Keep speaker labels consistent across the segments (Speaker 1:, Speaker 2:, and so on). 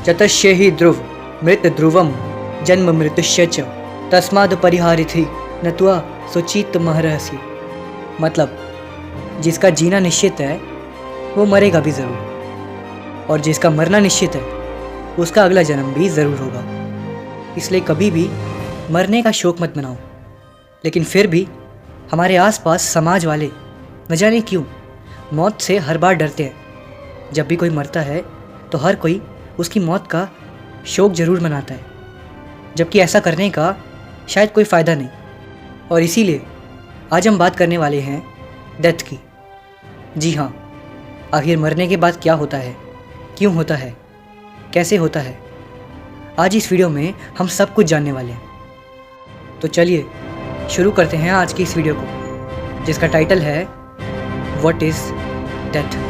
Speaker 1: चतश्येहि ध्रुव मृत ध्रुवम जन्म मृत्युश्च च तस्माद् परिहारिथि नत्वा सुचित महर्षि। मतलब जिसका जीना निश्चित है वो मरेगा भी ज़रूर, और जिसका मरना निश्चित है उसका अगला जन्म भी ज़रूर होगा। इसलिए कभी भी मरने का शौक मत मनाओ। लेकिन फिर भी हमारे आसपास समाज वाले न जाने क्यों मौत से हर बार डरते हैं। जब भी कोई मरता है तो हर कोई उसकी मौत का शोक ज़रूर मनाता है, जबकि ऐसा करने का शायद कोई फ़ायदा नहीं। और इसीलिए आज हम बात करने वाले हैं डेथ की। जी हाँ, आखिर मरने के बाद क्या होता है, क्यों होता है, कैसे होता है, आज इस वीडियो में हम सब कुछ जानने वाले हैं। तो चलिए शुरू करते हैं आज की इस वीडियो को, जिसका टाइटल है व्हाट इज़ डेथ।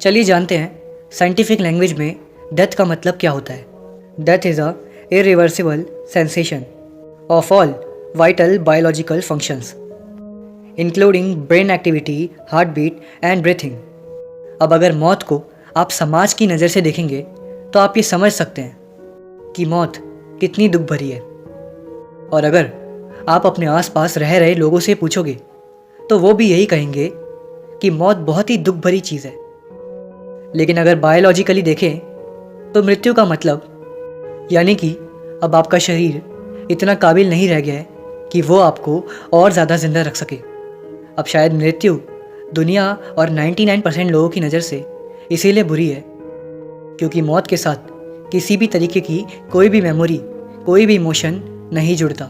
Speaker 1: चलिए जानते हैं साइंटिफिक लैंग्वेज में डेथ का मतलब क्या होता है। Death is a irreversible sensation of all vital biological functions including brain activity, heart beat and breathing. अब अगर मौत को आप समाज की नज़र से देखेंगे तो आप ये समझ सकते हैं कि मौत कितनी दुख भरी है। और अगर आप अपने आसपास रह रहे लोगों से पूछोगे तो वो भी यही कहेंगे कि मौत बहुत ही दुख भरी चीज़ है। लेकिन अगर बायोलॉजिकली देखें तो मृत्यु का मतलब यानी कि अब आपका शरीर इतना काबिल नहीं रह गया है कि वो आपको और ज़्यादा ज़िंदा रख सके। अब शायद मृत्यु दुनिया और 99% लोगों की नज़र से इसीलिए बुरी है क्योंकि मौत के साथ किसी भी तरीके की कोई भी मेमोरी, कोई भी इमोशन नहीं जुड़ता।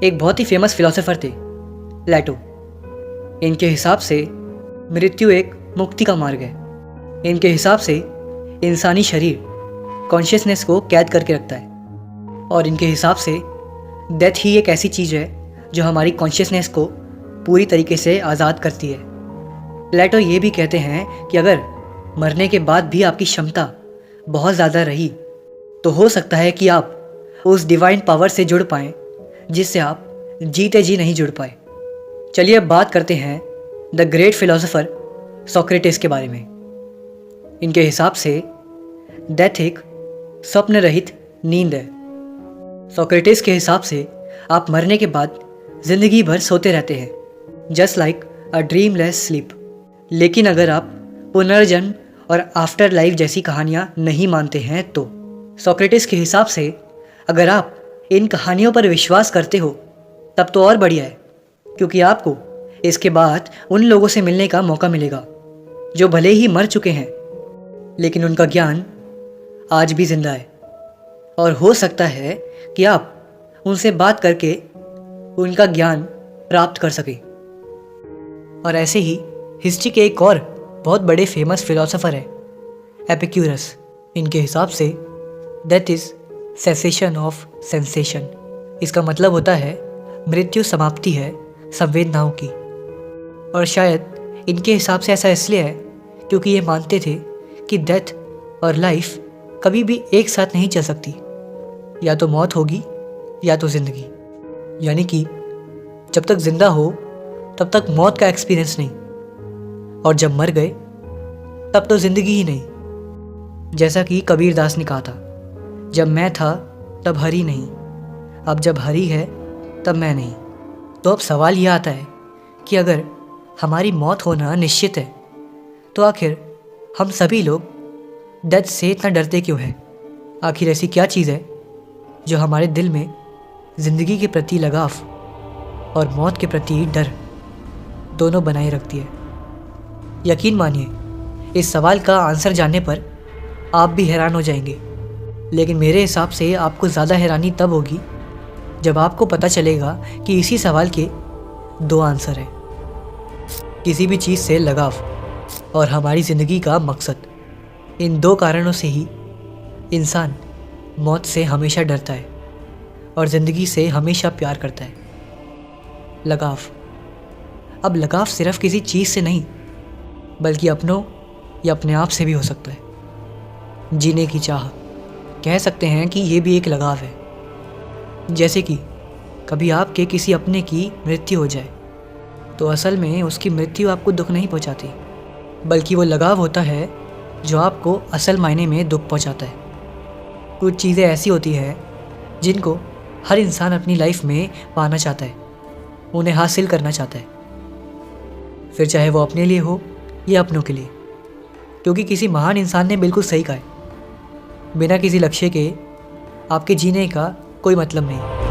Speaker 1: एक बहुत ही फेमस फिलोसोफर थे प्लेटो। इनके हिसाब से मृत्यु एक मुक्ति का मार्ग है। इनके हिसाब से इंसानी शरीर कॉन्शियसनेस को कैद करके रखता है, और इनके हिसाब से डेथ ही एक ऐसी चीज़ है जो हमारी कॉन्शियसनेस को पूरी तरीके से आज़ाद करती है। प्लेटो ये भी कहते हैं कि अगर मरने के बाद भी आपकी क्षमता बहुत ज़्यादा रही तो हो सकता है कि आप उस डिवाइन पावर से जुड़ पाएँ जिससे आप जीते जी नहीं जुड़ पाए। चलिए अब बात करते हैं द ग्रेट फिलोसोफर सोक्रेटिस के बारे में। इनके हिसाब से डेथ एक स्वप्न रहित नींद है। सोक्रेटिस के हिसाब से आप मरने के बाद ज़िंदगी भर सोते रहते हैं, जस्ट लाइक अ ड्रीमलेस स्लीप। लेकिन अगर आप पुनर्जन्म और आफ्टर लाइफ जैसी कहानियाँ नहीं मानते हैं तो सोक्रेटिस के हिसाब से अगर आप इन कहानियों पर विश्वास करते हो तब तो और बढ़िया है, क्योंकि आपको इसके बाद उन लोगों से मिलने का मौका मिलेगा जो भले ही मर चुके हैं लेकिन उनका ज्ञान आज भी जिंदा है, और हो सकता है कि आप उनसे बात करके उनका ज्ञान प्राप्त कर सकें। और ऐसे ही हिस्ट्री के एक और बहुत बड़े फेमस फिलोसोफर है एपिक्यूरस। इनके हिसाब से death is cessation of sensation. इसका मतलब होता है मृत्यु समाप्ति है संवेदनाओं की। और शायद इनके हिसाब से ऐसा इसलिए है क्योंकि ये मानते थे कि डेथ और लाइफ कभी भी एक साथ नहीं चल सकती, या तो मौत होगी या तो ज़िंदगी। यानी कि जब तक ज़िंदा हो तब तक मौत का एक्सपीरियंस नहीं, और जब मर गए तब तो ज़िंदगी ही नहीं। जैसा कि कबीर दास ने कहा था, जब मैं था तब हरि नहीं, अब जब हरि है तब मैं नहीं। तो अब सवाल यह आता है कि अगर हमारी मौत होना निश्चित है तो आखिर हम सभी लोग डेथ से इतना डरते क्यों हैं? आखिर ऐसी क्या चीज़ है जो हमारे दिल में ज़िंदगी के प्रति लगाव और मौत के प्रति डर दोनों बनाए रखती है? यकीन मानिए, इस सवाल का आंसर जानने पर आप भी हैरान हो जाएंगे। लेकिन मेरे हिसाब से आपको ज़्यादा हैरानी तब होगी जब आपको पता चलेगा कि इसी सवाल के दो आंसर हैं। किसी भी चीज़ से लगाव और हमारी ज़िंदगी का मकसद। इन दो कारणों से ही इंसान मौत से हमेशा डरता है और ज़िंदगी से हमेशा प्यार करता है। लगाव। अब लगाव सिर्फ किसी चीज़ से नहीं बल्कि अपनों या अपने आप से भी हो सकता है। जीने की चाह, कह सकते हैं कि ये भी एक लगाव है। जैसे कि कभी आपके किसी अपने की मृत्यु हो जाए तो असल में उसकी मृत्यु आपको दुख नहीं पहुंचाती, बल्कि वो लगाव होता है जो आपको असल मायने में दुख पहुंचाता है। कुछ चीज़ें ऐसी होती हैं जिनको हर इंसान अपनी लाइफ में पाना चाहता है, उन्हें हासिल करना चाहता है, फिर चाहे वो अपने लिए हो या अपनों के लिए। क्योंकि किसी महान इंसान ने बिल्कुल सही कहा है, बिना किसी लक्ष्य के आपके जीने का कोई मतलब नहीं।